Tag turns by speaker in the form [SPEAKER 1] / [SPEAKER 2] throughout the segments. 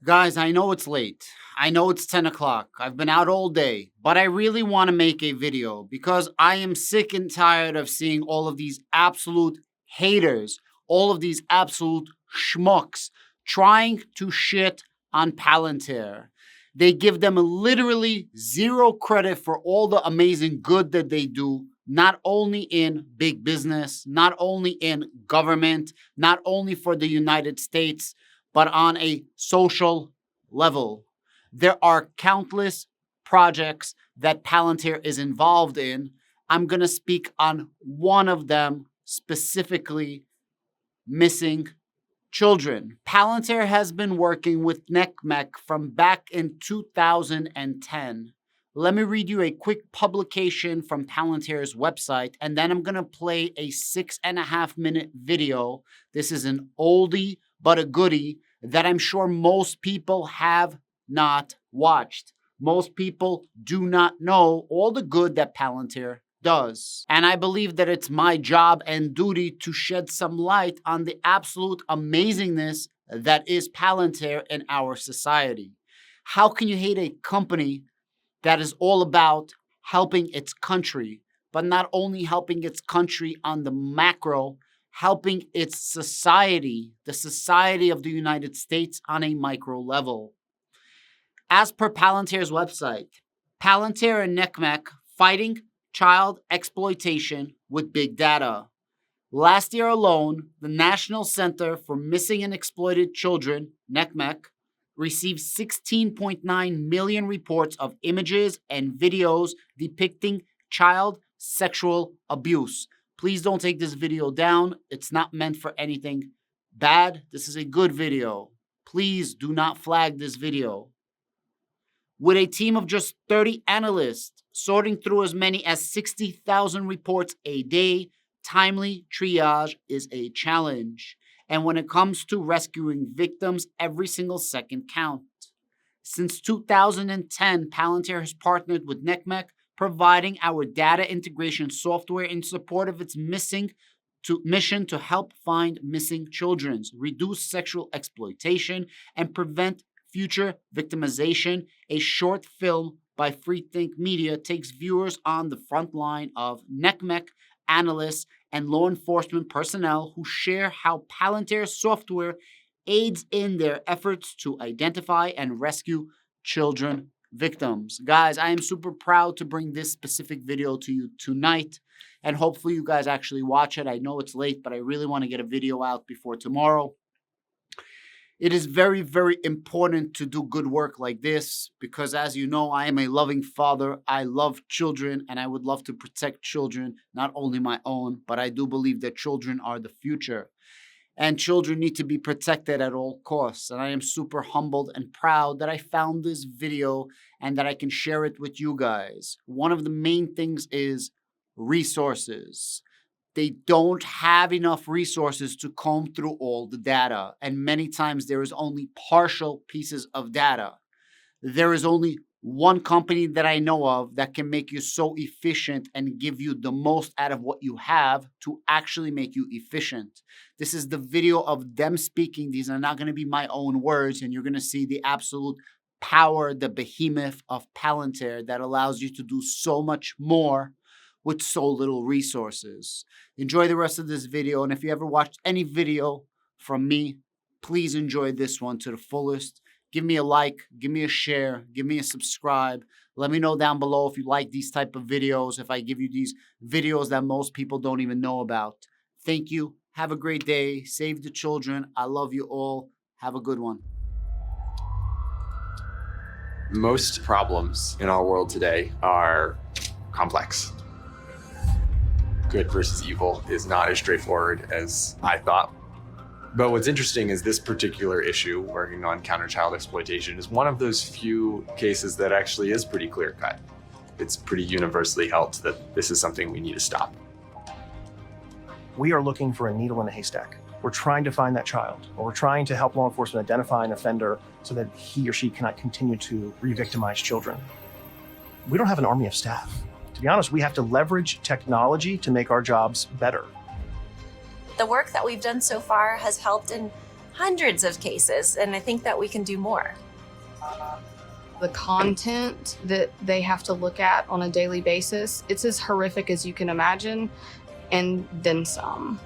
[SPEAKER 1] Guys, I know it's late. I know it's 10 o'clock. I've been out all day, but I really want to make a video because I am sick and tired of seeing all of these absolute haters, all of these absolute schmucks trying to shit on Palantir. They give them literally zero credit for all the amazing good that they do, not only in big business, not only in government, not only for the United States, but on a social level. There are countless projects that Palantir is involved in. I'm going to speak on one of them specifically: missing children. Palantir has been working with NCMEC from back in 2010. Let me read you a quick publication from Palantir's website, and then I'm going to play a 6.5-minute video. This is an oldie but a goodie that I'm sure most people have not watched. Most people do not know all the good that Palantir does. And I believe that it's my job and duty to shed some light on the absolute amazingness that is Palantir in our society. How can you hate a company that is all about helping its country, but not only helping its country on the macro, helping its society, the society of the United States, on a micro level? As per Palantir's website, Palantir and NCMEC fighting child exploitation with big data. Last year alone, the National Center for Missing and Exploited Children, NCMEC, received 16.9 million reports of images and videos depicting child sexual abuse. Please don't take this video down. It's not meant for anything bad. This is a good video. Please do not flag this video. With a team of just 30 analysts sorting through as many as 60,000 reports a day, timely triage is a challenge. And when it comes to rescuing victims, every single second counts. Since 2010, Palantir has partnered with NCMEC, providing our data integration software in support of its mission to help find missing children, reduce sexual exploitation, and prevent future victimization. A short film by Freethink Media takes viewers on the front line of NCMEC analysts and law enforcement personnel who share how Palantir software aids in their efforts to identify and rescue children victims. Guys, I am super proud to bring this specific video to you tonight, and hopefully you guys actually watch it. I know it's late, but I really want to get a video out before tomorrow. It is very, very important to do good work like this because, as you know, I am a loving father. I love children, and I would love to protect children, not only my own, but I do believe that children are the future. And children need to be protected at all costs. And I am super humbled and proud that I found this video and that I can share it with you guys. One of the main things is resources. They don't have enough resources to comb through all the data. And many times there is only partial pieces of data. There is only one company that I know of that can make you so efficient and give you the most out of what you have to actually make you efficient. This is the video of them speaking. These are not going to be my own words, and you're going to see the absolute power, the behemoth of Palantir that allows you to do so much more with so little resources. Enjoy the rest of this video, and if you ever watched any video from me, please enjoy this one to the fullest. Give me a like, give me a share, give me a subscribe. Let me know down below if you like these type of videos, if I give you these videos that most people don't even know about. Thank you. Have a great day. Save the children. I love you all. Have a good one.
[SPEAKER 2] Most problems in our world today are complex. Good versus evil is not as straightforward as I thought. But what's interesting is this particular issue, working on counter child exploitation, is one of those few cases that actually is pretty clear-cut. It's pretty universally held that this is something we need to stop.
[SPEAKER 3] We are looking for a needle in a haystack. We're trying to find that child, or we're trying to help law enforcement identify an offender so that he or she cannot continue to re-victimize children. We don't have an army of staff. To be honest, we have to leverage technology to make our jobs better.
[SPEAKER 4] The work that we've done so far has helped in hundreds of cases, and I think that we can do more.
[SPEAKER 5] The content that they have to look at on a daily basis, it's as horrific as you can imagine, and then some.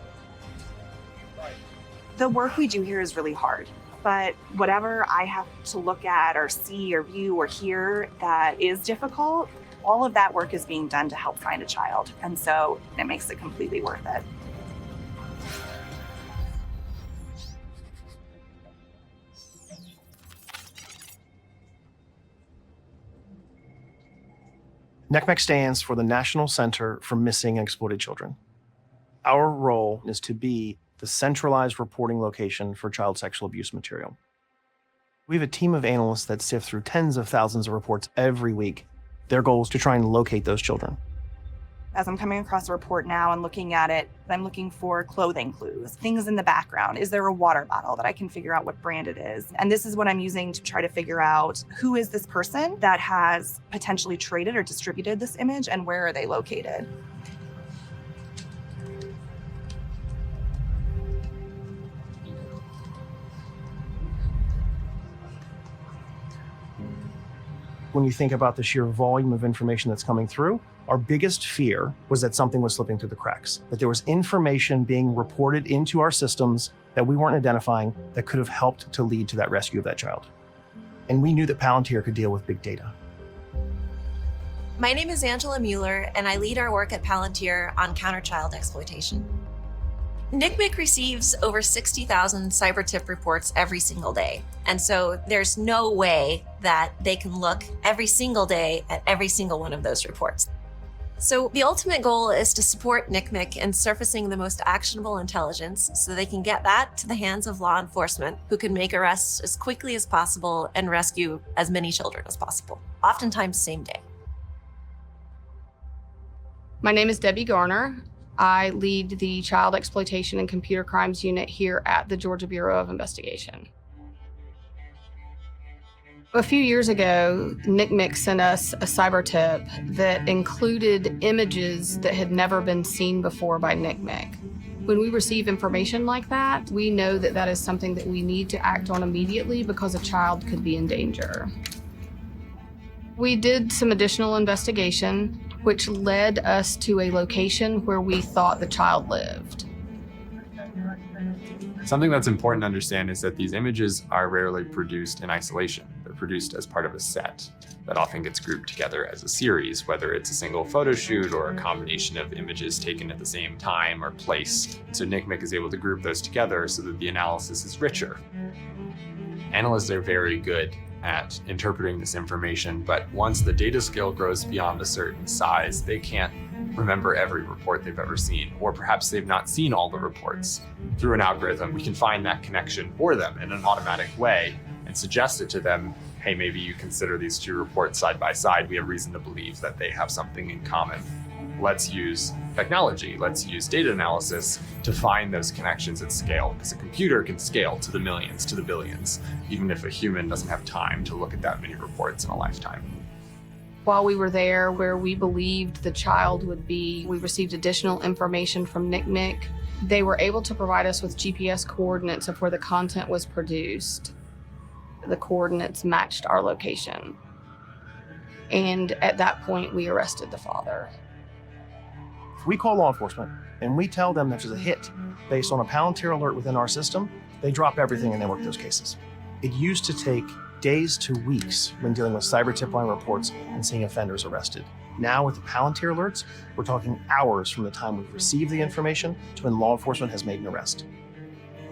[SPEAKER 6] The work we do here is really hard, but whatever I have to look at or see or view or hear that is difficult, all of that work is being done to help find a child. And so it makes it completely worth it.
[SPEAKER 3] NCMEC stands for the National Center for Missing and Exploited Children. Our role is to be the centralized reporting location for child sexual abuse material. We have a team of analysts that sift through tens of thousands of reports every week. Their goal is to try and locate those children.
[SPEAKER 6] As I'm coming across a report now and looking at it, I'm looking for clothing clues, things in the background. Is there a water bottle that I can figure out what brand it is? And this is what I'm using to try to figure out who is this person that has potentially traded or distributed this image and where are they located?
[SPEAKER 3] When you think about the sheer volume of information that's coming through, our biggest fear was that something was slipping through the cracks, that there was information being reported into our systems that we weren't identifying that could have helped to lead to that rescue of that child. And we knew that Palantir could deal with big data.
[SPEAKER 4] My name is Angela Mueller, and I lead our work at Palantir on counter-child exploitation. NCMEC receives over 60,000 cyber tip reports every single day. And so there's no way that they can look every single day at every single one of those reports. So the ultimate goal is to support NCMEC in surfacing the most actionable intelligence so they can get that to the hands of law enforcement, who can make arrests as quickly as possible and rescue as many children as possible, oftentimes same day.
[SPEAKER 5] My name is Debbie Garner. I lead the Child Exploitation and Computer Crimes Unit here at the Georgia Bureau of Investigation. A few years ago, NCMEC sent us a cyber tip that included images that had never been seen before by NCMEC. When we receive information like that, we know that that is something that we need to act on immediately because a child could be in danger. We did some additional investigation, which led us to a location where we thought the child lived.
[SPEAKER 2] Something that's important to understand is that these images are rarely produced in isolation. They're produced as part of a set that often gets grouped together as a series, whether it's a single photo shoot or a combination of images taken at the same time or place. So NCMEC is able to group those together so that the analysis is richer. Analysts are very good at interpreting this information, but once the data scale grows beyond a certain size, they can't remember every report they've ever seen, or perhaps they've not seen all the reports. Through an algorithm, we can find that connection for them in an automatic way and suggest it to them. Hey, maybe you consider these two reports side by side. We have reason to believe that they have something in common. Let's use technology, let's use data analysis to find those connections at scale, because a computer can scale to the millions, to the billions, even if a human doesn't have time to look at that many reports in a lifetime.
[SPEAKER 5] While we were there where we believed the child would be, we received additional information from NCMEC. They were able to provide us with GPS coordinates of where the content was produced. The coordinates matched our location. And at that point, we arrested the father.
[SPEAKER 3] If we call law enforcement and we tell them that there's a hit based on a Palantir alert within our system, they drop everything and they work those cases. It used to take days to weeks when dealing with cyber tip line reports and seeing offenders arrested. Now with the Palantir alerts, we're talking hours from the time we've received the information to when law enforcement has made an arrest.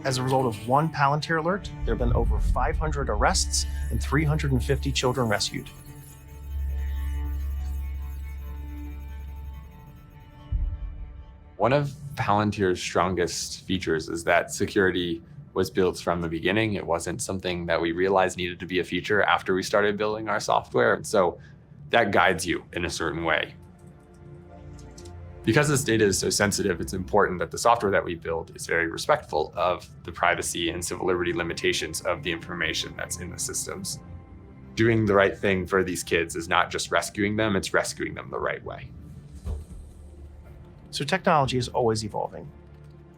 [SPEAKER 3] As a result of one Palantir alert, there have been over 500 arrests and 350 children rescued.
[SPEAKER 2] One of Palantir's strongest features is that security was built from the beginning. It wasn't something that we realized needed to be a feature after we started building our software. And so that guides you in a certain way. Because this data is so sensitive, it's important that the software that we build is very respectful of the privacy and civil liberty limitations of the information that's in the systems. Doing the right thing for these kids is not just rescuing them, it's rescuing them the right way.
[SPEAKER 3] So technology is always evolving.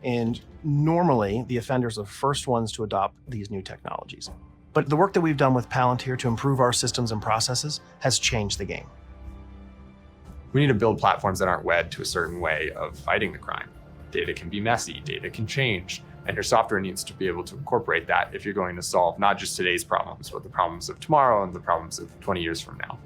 [SPEAKER 3] And normally, the offenders are the first ones to adopt these new technologies. But the work that we've done with Palantir to improve our systems and processes has changed the game.
[SPEAKER 2] We need to build platforms that aren't wed to a certain way of fighting the crime. Data can be messy, data can change, and your software needs to be able to incorporate that if you're going to solve not just today's problems, but the problems of tomorrow and the problems of 20 years from now.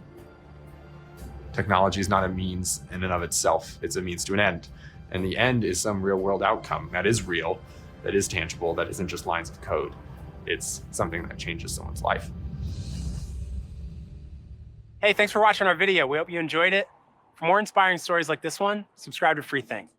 [SPEAKER 2] Technology is not a means in and of itself, it's a means to an end. And the end is some real world outcome that is real, that is tangible, that isn't just lines of code. It's something that changes someone's life.
[SPEAKER 7] Hey, thanks for watching our video. We hope you enjoyed it. For more inspiring stories like this one, subscribe to Free Think.